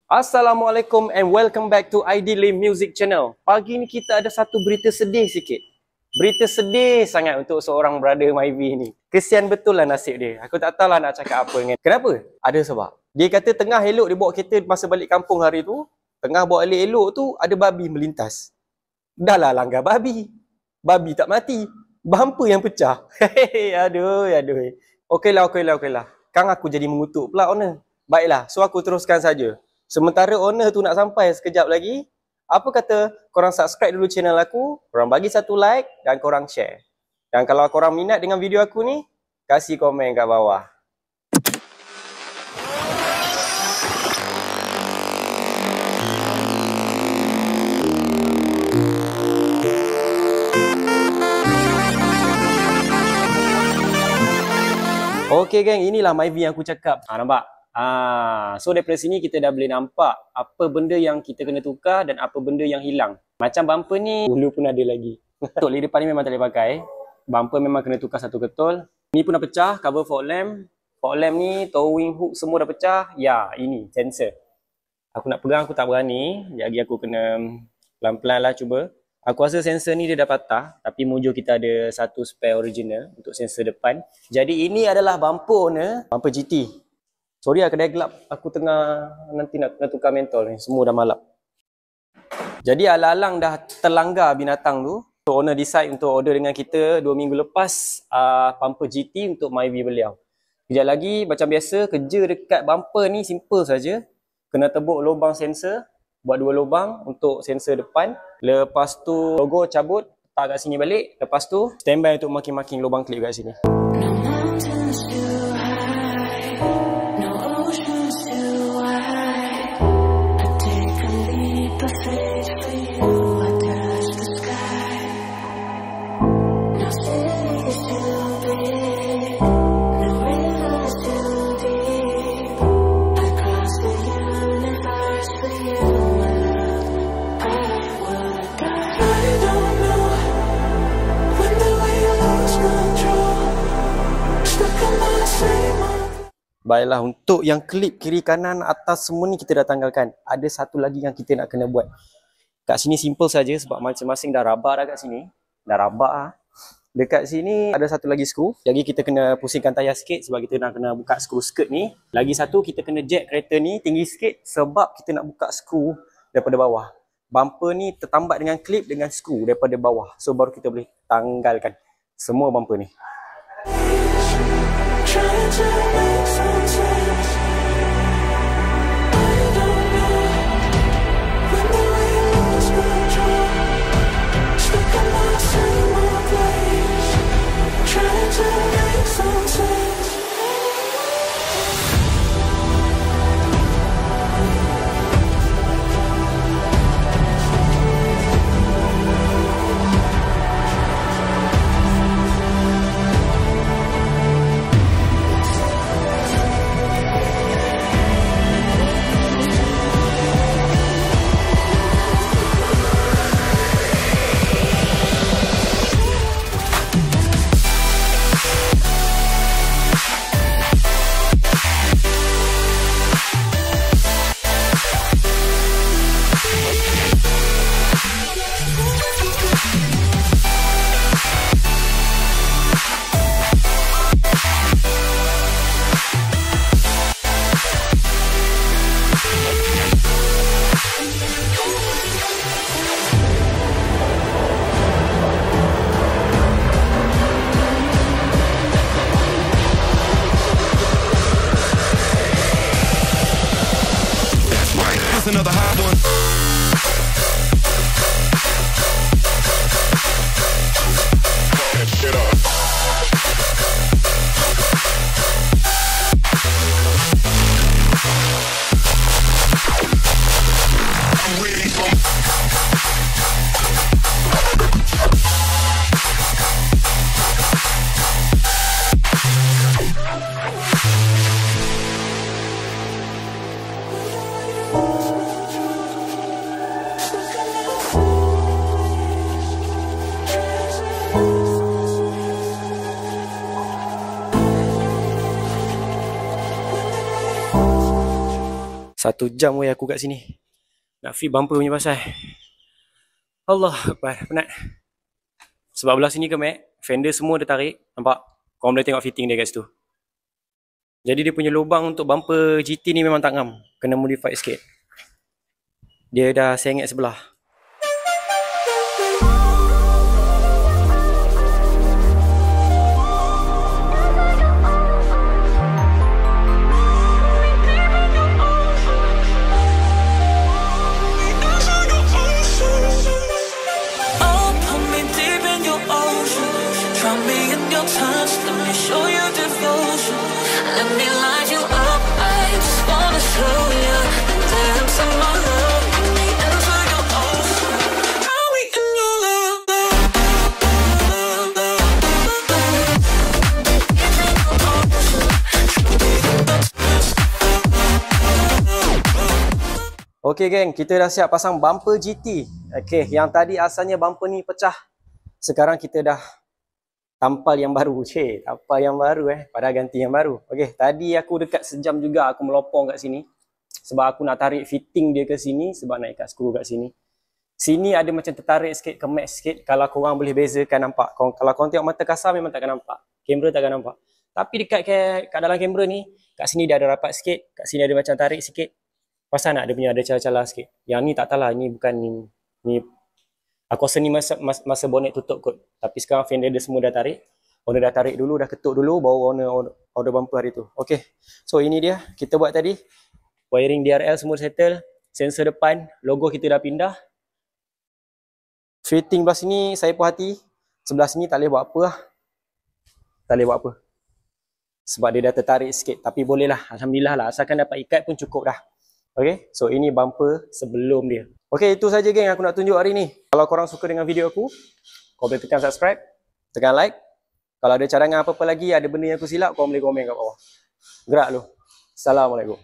Assalamualaikum and welcome back to Ideally Music Channel. Pagi ni kita ada satu berita sedih sikit. Berita sedih sangat untuk seorang brother Myvi ni. Kesian betul lah nasib dia. Aku tak tahulah nak cakap apa dengan. Kenapa? Ada sebab. Dia kata tengah elok dia bawa kereta masa balik kampung hari tu. Tengah bawa elok tu ada babi melintas. Dah lah langgar babi. Babi tak mati. Bumper yang pecah. Aduh. Okeylah. Kan aku jadi mengutuk pula owner. Baiklah, so aku teruskan saja. Sementara owner tu nak sampai sekejap lagi, apa kata korang subscribe dulu channel aku, korang bagi satu like dan korang share. Dan kalau korang minat dengan video aku ni, kasih komen kat bawah. Okay geng, inilah Myvi yang aku cakap. Nampak? So daripada sini kita dah boleh nampak apa benda yang kita kena tukar dan apa benda yang hilang. Macam bumper ni, dulu pun ada lagi. Ketul di depan ni memang tak boleh pakai. Bumper memang kena tukar satu ketul. Ni pun dah pecah, cover fog lamp. Fog lamp ni, towing hook semua dah pecah. Ya, ini sensor. Aku nak pegang, aku tak berani. Jadi aku kena pelan-pelan lah cuba. Aku rasa sensor ni dia dah patah. Tapi mujur kita ada satu spare original untuk sensor depan. Jadi ini adalah bumper owner, bumper GT. Sorry lah kedai gelap, aku tengah nanti nak tukar mentol ni, semua dah malap. Jadi alang-alang dah terlanggar binatang tu. So owner decide untuk order dengan kita 2 minggu lepas bumper GT untuk Myvi beliau. Kejap lagi macam biasa, kerja dekat bumper ni simple saja. Kena tebuk lubang sensor, buat 2 lubang untuk sensor depan. Lepas tu logo cabut, letak kat sini balik. Lepas tu standby untuk makin-makin lubang klip kat sini. Baiklah, untuk yang klip kiri kanan atas semua ni kita dah tanggalkan. Ada satu lagi yang kita nak kena buat. Kat sini simple saja sebab masing-masing dah rabak dah kat sini. Dah rabak lah. Dekat sini ada satu lagi skru. Jadi kita kena pusingkan tayar sikit sebab kita nak kena buka skru skirt ni. Lagi satu kita kena jack kereta ni tinggi sikit sebab kita nak buka skru daripada bawah. Bumper ni tertambat dengan klip dengan skru daripada bawah. So baru kita boleh tanggalkan semua bumper ni. Another hot one. Get up. I'm ready for 1 jam weh aku kat sini. Nak fit bumper punya pasal. Allah Akbar, penat. Sebab belah sini ke Mac, fender semua dia tarik. Nampak? Korang boleh tengok fitting dia kat situ. Jadi dia punya lubang untuk bumper GT ni memang tak ngam. Kena modify sikit. Dia dah sengit sebelah. Okey geng, kita dah siap pasang bumper GT. Okey, yang tadi asalnya bumper ni pecah. Sekarang kita dah tampal yang baru. Tampal yang baru padahal ganti yang baru. Okey, tadi aku dekat sejam juga aku melopong kat sini. Sebab aku nak tarik fitting dia ke sini sebab nak ikat skru kat sini. Sini ada macam tertarik sikit, kemat sikit. Kalau korang boleh bezakan nampak. Kalau korang tengok mata kasar memang takkan nampak. Kamera takkan nampak. Tapi dekat kat dalam kamera ni, kat sini dia ada rapat sikit, kat sini ada macam tarik sikit. Pasal nak dia punya ada celah-celah sikit. Yang ni tak tahu lah, ni bukan ni aku rasa ni masa bonnet tutup kot. Tapi sekarang fender dia semua dah tarik. Owner dah tarik dulu, dah ketuk dulu baru owner order bumper hari tu. Okey. So ini dia kita buat tadi. Wiring DRL semua settle, sensor depan, logo kita dah pindah. Fitting belah sini saya puas hati. Sebelah sini tak boleh buat apa lah. Tak boleh buat apa. Sebab dia dah tertarik sikit. Tapi boleh lah, alhamdulillah lah. Asalkan dapat ikat pun cukup dah. Okay, so ini bumper sebelum dia. Okay, itu saja geng yang aku nak tunjuk hari ni. Kalau korang suka dengan video aku, korang boleh tekan subscribe, tekan like. Kalau ada cadangan apa-apa lagi, ada benda yang aku silap, korang boleh komen kat bawah. Gerak lu. Assalamualaikum.